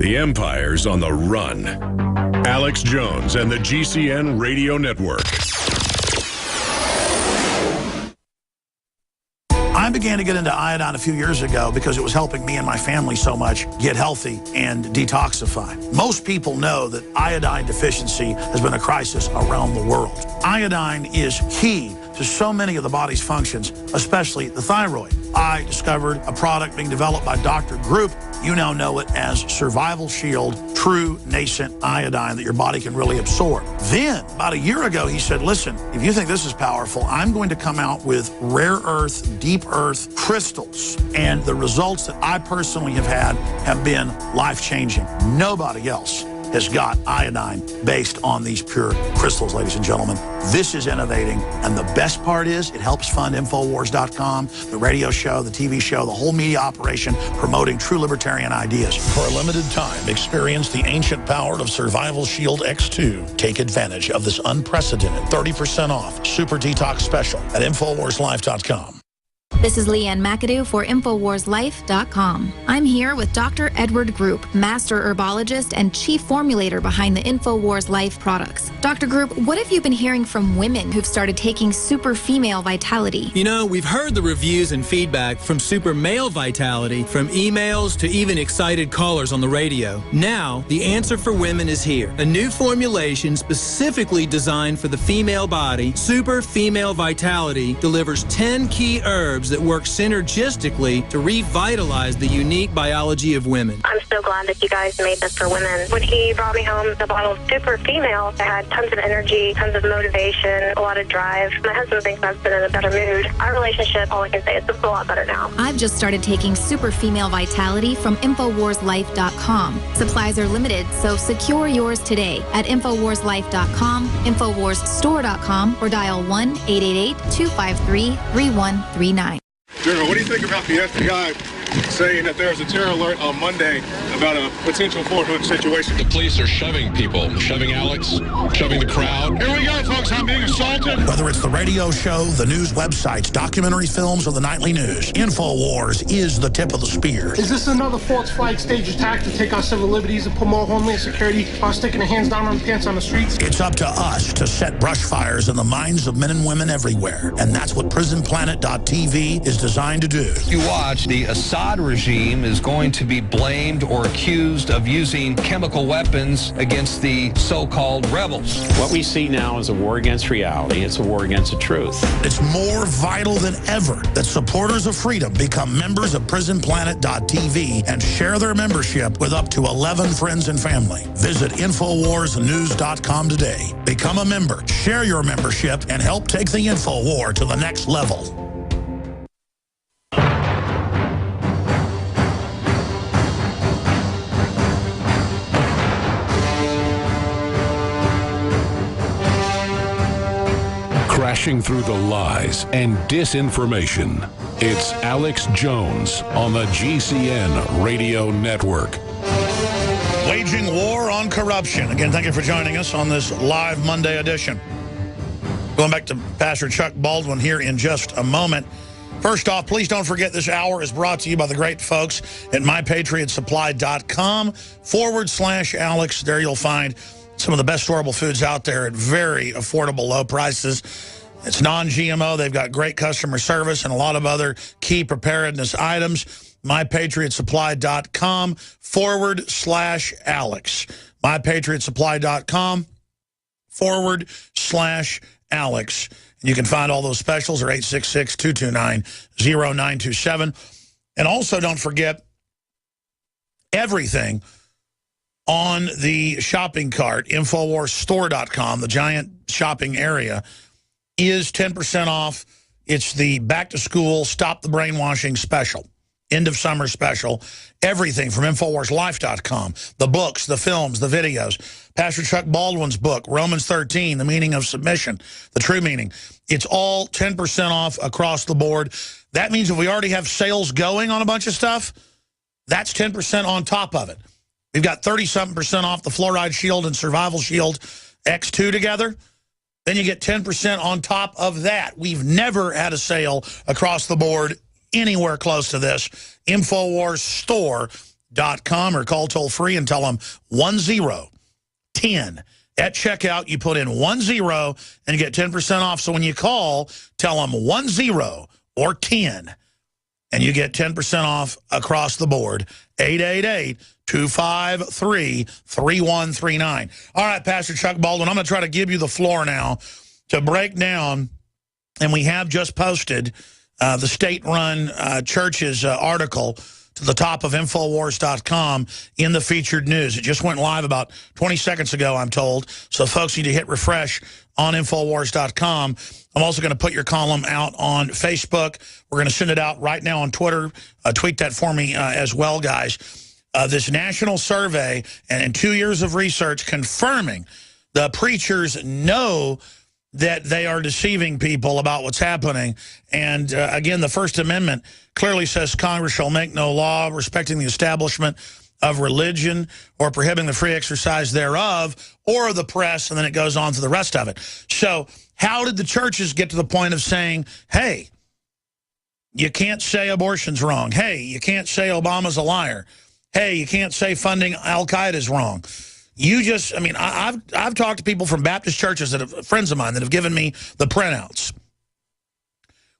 The Empire's on the run. Alex Jones and the GCN Radio Network. I began to get into iodine a few years ago because it was helping me and my family so much get healthy and detoxify. Most people know that iodine deficiency has been a crisis around the world. Iodine is key to so many of the body's functions, especially the thyroid. I discovered a product being developed by Dr. Group. You now know it as Survival Shield True Nascent Iodine that your body can really absorb. Then, about a year ago, he said, listen, if you think this is powerful, I'm going to come out with rare earth, deep earth crystals. And the results that I personally have had have been life-changing. Nobody else has got iodine based on these pure crystals, ladies and gentlemen. This is innovating, and the best part is it helps fund Infowars.com, the radio show, the TV show, the whole media operation promoting true libertarian ideas. For a limited time, experience the ancient power of Survival Shield X2. Take advantage of this unprecedented 30% off Super Detox Special at InfoWarsLife.com. This is Leanne McAdoo for InfoWarsLife.com. I'm here with Dr. Edward Group, master herbologist and chief formulator behind the InfoWars Life products. Dr. Group, what have you been hearing from women who've started taking Super Female Vitality? You know, we've heard the reviews and feedback from Super Male Vitality, from emails to even excited callers on the radio. Now, the answer for women is here. A new formulation specifically designed for the female body, Super Female Vitality, delivers 10 key herbs that work synergistically to revitalize the unique biology of women. I'm so glad that you guys made this for women. When he brought me home the bottle of Super Female, I had tons of energy, tons of motivation, a lot of drive. My husband thinks I've been in a better mood. Our relationship, all I can say, is it's a lot better now. I've just started taking Super Female Vitality from InfoWarsLife.com. Supplies are limited, so secure yours today at InfoWarsLife.com, InfoWarsStore.com, or dial 1-888-253-3139. General, what do you think about the FBI saying that there's a terror alert on Monday about a potential Fort Hood situation? The police are shoving people, shoving Alex, shoving the crowd. Here we go, folks. I'm being assaulted. Whether it's the radio show, the news websites, documentary films, or the nightly news, InfoWars is the tip of the spear. Is this another false flag stage attack to take our civil liberties and put more homeland security while sticking their hands down on pants on the streets? It's up to us to set brush fires in the minds of men and women everywhere. And that's what PrisonPlanet.tv is designed to do. You watch, the Assad regime is going to be blamed or accused of using chemical weapons against the so-called rebels. What we see now is a war against reality. It's a war against the truth. It's more vital than ever that supporters of freedom become members of PrisonPlanet.tv and share their membership with up to 11 friends and family. Visit InfoWarsNews.com today. Become a member, share your membership, and help take the InfoWar to the next level. Crashing through the lies and disinformation. It's Alex Jones on the GCN Radio Network. Waging war on corruption. Again, thank you for joining us on this live Monday edition. Going back to Pastor Chuck Baldwin here in just a moment. First off, please don't forget this hour is brought to you by the great folks at MyPatriotSupply.com/Alex. There you'll find some of the best storable foods out there at very affordable, low prices. It's non-GMO. They've got great customer service and a lot of other key preparedness items. MyPatriotSupply.com/Alex. MyPatriotSupply.com/Alex. You can find all those specials at 866-229-0927. And also don't forget everything on the shopping cart, InfoWarsStore.com, the giant shopping area, is 10% off. It's the back-to-school, Stop the Brainwashing special, end-of-summer special. Everything from InfoWarsLife.com, the books, the films, the videos. Pastor Chuck Baldwin's book, Romans 13, The Meaning of Submission, the true meaning. It's all 10% off across the board. That means if we already have sales going on a bunch of stuff, that's 10% on top of it. We've got 30-something% off the Fluoride Shield and Survival Shield X2 together. Then you get 10% on top of that. We've never had a sale across the board anywhere close to this. InfoWarsStore.com. or call toll-free and tell them 1010. At checkout, you put in 10 and get 10% off. So when you call, tell them 10 or 10, and you get 10% off across the board. 888-253-3139. All right, Pastor Chuck Baldwin, I'm going to try to give you the floor now to break down, and we have just posted the state-run church's article to the top of Infowars.com in the featured news. It just went live about 20 seconds ago, I'm told. So folks need to hit refresh on Infowars.com. I'm also going to put your column out on Facebook. We're going to send it out right now on Twitter. Tweet that for me as well, guys. This national survey and 2 years of research confirming the preachers know that they are deceiving people about what's happening. And again, the First Amendment clearly says Congress shall make no law respecting the establishment of religion or prohibiting the free exercise thereof or the press, and then it goes on to the rest of it. So how did the churches get to the point of saying, hey, you can't say abortion's wrong. Hey, you can't say Obama's a liar. Hey, you can't say funding Al-Qaeda is wrong. You just, I mean, I've talked to people from Baptist churches, that have, friends of mine, that have given me the printouts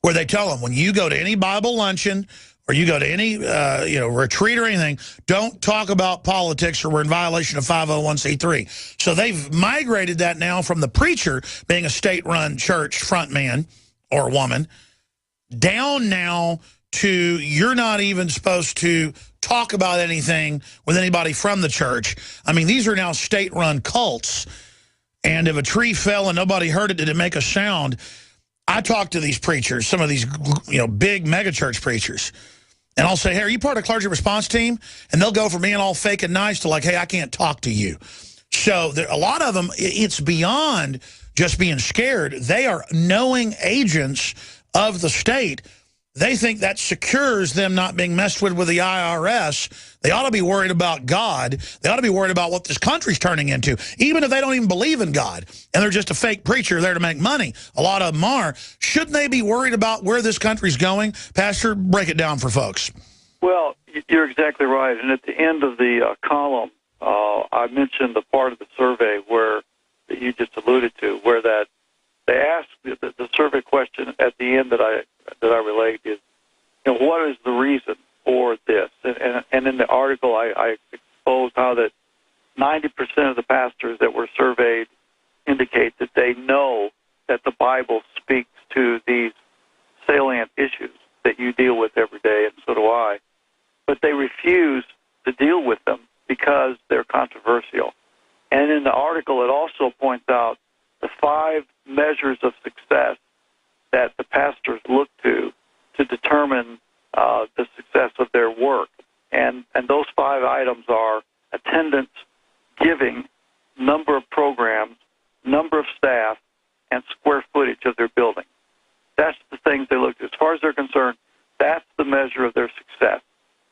where they tell them, when you go to any Bible luncheon or you go to any retreat or anything, don't talk about politics or we're in violation of 501c3. So they've migrated that now from the preacher being a state-run church front man or woman down now to you're not even supposed to talk about anything with anybody from the church. I mean, these are now state-run cults. And if a tree fell and nobody heard it, did it make a sound? I talk to these preachers, some of these, big megachurch preachers, and I'll say, hey, are you part of the clergy response team? And they'll go from being all fake and nice to like, hey, I can't talk to you. So a lot of them, it's beyond just being scared. They are knowing agents of the state. They think that secures them not being messed with the IRS. They ought to be worried about God. They ought to be worried about what this country's turning into, even if they don't even believe in God and they're just a fake preacher there to make money. A lot of them are. Shouldn't they be worried about where this country's going? Pastor, break it down for folks. Well, you're exactly right. And at the end of the column, I mentioned the part of the survey where that you just alluded to, where that they asked the survey question at the end that I relayed is, what is the reason for this? And in the article, I exposed how that 90% of the pastors that were surveyed indicate that they know that the Bible speaks to these salient issues that you deal with every day, and so do I, but they refuse to deal with them because they're controversial. And in the article, it also points out the 5 measures of success that the pastors look to determine the success of their work. And those 5 items are attendance, giving, number of programs, number of staff, and square footage of their building. That's the things they look to. As far as they're concerned, that's the measure of their success.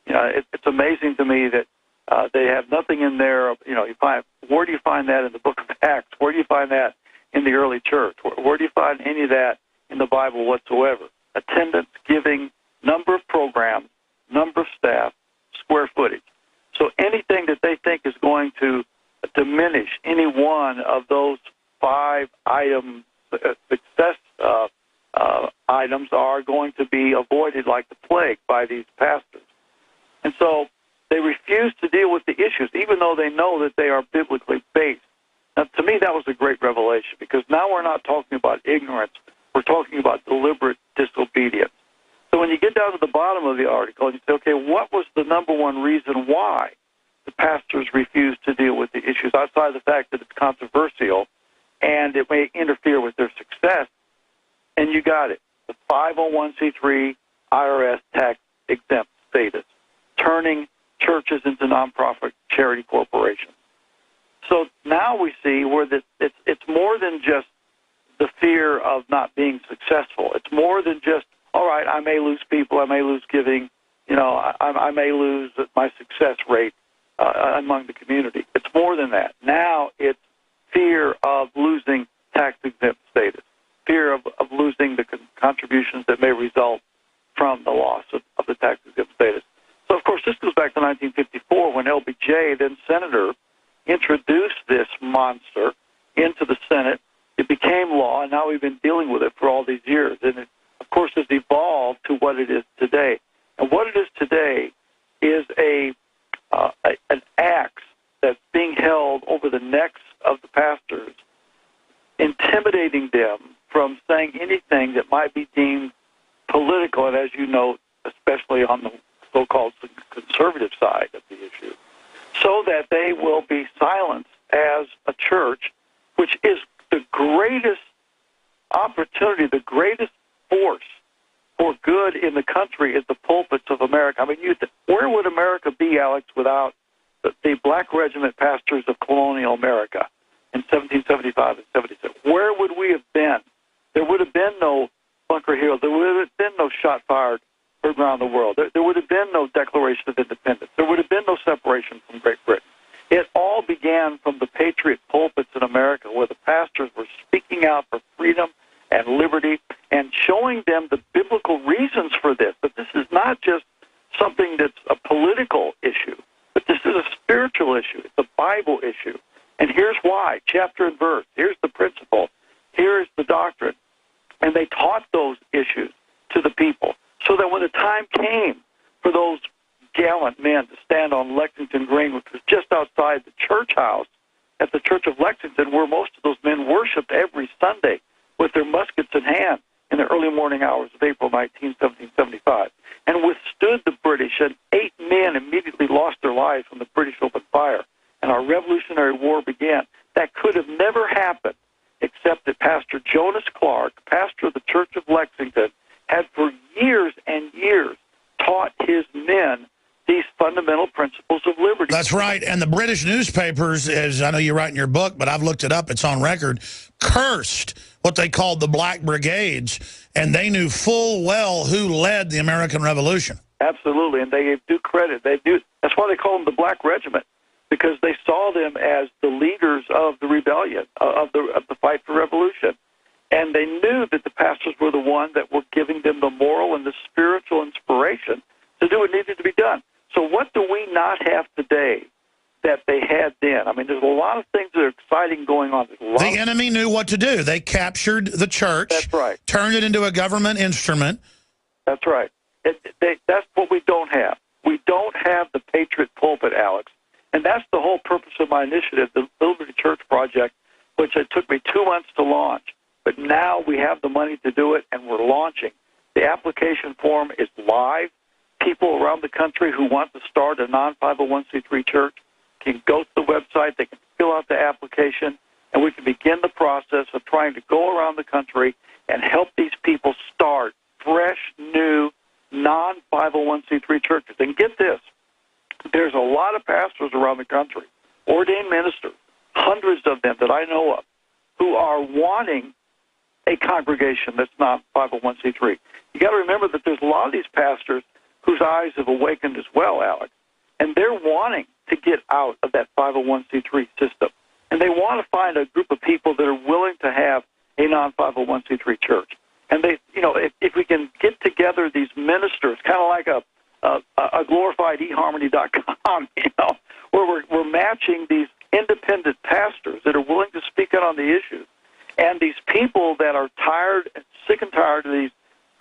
It's amazing to me that they have nothing in there. Where do you find that in the book of Acts? Where do you find that in the early church? Where do you find any of that in the Bible whatsoever? Attendance, giving, number of programs, number of staff, square footage. So anything that they think is going to diminish any one of those 5 items, success items, are going to be avoided like the plague by these pastors. And so they refuse to deal with the issues, even though they know that they are biblically based. Now, to me, that was a great revelation, because now we're not talking about ignorance. We're talking about deliberate disobedience. So when you get down to the bottom of the article and you say, okay, what was the number one reason why the pastors refuse to deal with the issues, outside of the fact that it's controversial and it may interfere with their success? And you got it. The 501c3 IRS tax exempt status, turning churches into nonprofit charity corporations. So now we see where it's more than just the fear of not being successful. It's more than just, all right, I may lose people, I may lose giving, I may lose my success rate among the community. It's more than that. Now it's fear of losing tax-exempt status, fear of losing the contributions that may result from the loss of the tax-exempt status. So, of course, this goes back to 1954 when LBJ, then Senator, introduced this monster into the Senate. It became law, and now we've been dealing with it for all these years. And it, of course, has evolved to what it is today. And what it is today is an axe that's being held over the necks of the pastors, intimidating them from saying anything that might be deemed political, and as you know, especially on the so-called conservative side of the issue, so that they will be silenced as a church, which is the greatest opportunity, the greatest force for good in the country is the pulpits of America. I mean, where would America be, Alex, without the Black Regiment pastors of colonial America in 1775 and 76? Where would we have been? There would have been no Bunker Hill. There would have been no shot fired heard around the world. There would have been no Declaration of Independence. There would have been no separation from Great Britain. It all began from the patriot pulpits in America, where the pastors were speaking out for freedom and liberty and showing them the biblical reasons for this, that this is not just something that's a political issue, but this is a spiritual issue. It's a Bible issue. And here's why, chapter and verse. Here's the principle. Here's the doctrine. And they taught those issues to the people so that when the time came for those gallant men to stand on Lexington Green, which was just outside the church house at the Church of Lexington, where most of those men worshiped every Sunday with their muskets in hand in the early morning hours of April 19, 1775, and withstood the British, and 8 men immediately lost their lives when the British opened fire, and our Revolutionary War began. That could have never happened except that Pastor Jonas Clark, pastor of the Church of Lexington, had for years and years taught his men these fundamental principles of liberty. That's right. And the British newspapers, as I know you write in your book, but I've looked it up, it's on record, cursed what they called the Black Brigades, and they knew full well who led the American Revolution. Absolutely, and they gave due credit. That's why they call them the Black Regiment, because they saw them as the leaders of the rebellion, of the fight for revolution. And they knew that the pastors were the ones that were giving them the moral and the spiritual inspiration to do what needed to be done. So what do we not have today that they had then? I mean, there's a lot of things that are exciting going on. The enemy knew what to do. They captured the church. That's right. Turned it into a government instrument. That's right. That's what we don't have. We don't have the patriot pulpit, Alex. And that's the whole purpose of my initiative, the Liberty Church Project, which it took me 2 months to launch. But now we have the money to do it, and we're launching. The application form is live. People around the country who want to start a non-501c3 church can go to the website, they can fill out the application, and we can begin the process of trying to go around the country and help these people start fresh, new, non-501c3 churches. And get this, there's a lot of pastors around the country, ordained ministers, hundreds of them that I know of, who are wanting a congregation that's not 501c3. You got to remember that there's a lot of these pastors whose eyes have awakened as well, Alex, and they're wanting to get out of that 501c3 system. And they want to find a group of people that are willing to have a non-501c3 church. And they, if we can get together these ministers, kind of like a glorified eHarmony.com, where we're matching these independent pastors that are willing to speak out on the issues, and these people that are sick and tired of these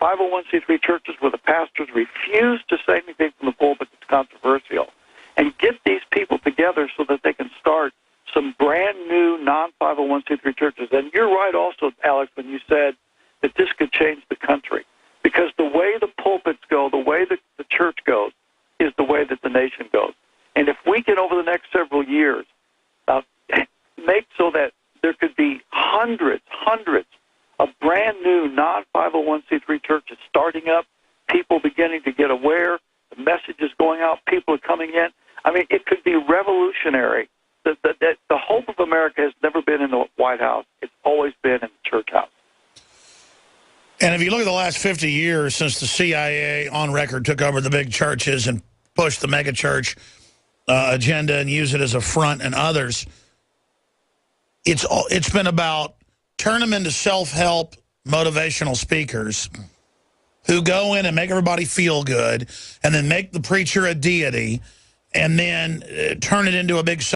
501c3 churches where the pastors refuse to say anything from the pulpit that's controversial, and get these people together so that they can start some brand new non-501c3 churches. And you're right also, Alex, when you said that this could change the country, because the way the pulpits go, the way the church goes, is the way that the nation goes. And if we can, over the next several years, make so that there could be hundreds of brand new non-501c3 churches starting up, people beginning to get aware, the message is going out, people are coming in. I mean, it could be revolutionary. The hope of America has never been in the White House. It's always been in the church house. And if you look at the last 50 years since the CIA on record took over the big churches and pushed the megachurch agenda and use it as a front and others, it's been about turn them into self-help motivational speakers who go in and make everybody feel good and then make the preacher a deity and then turn it into a big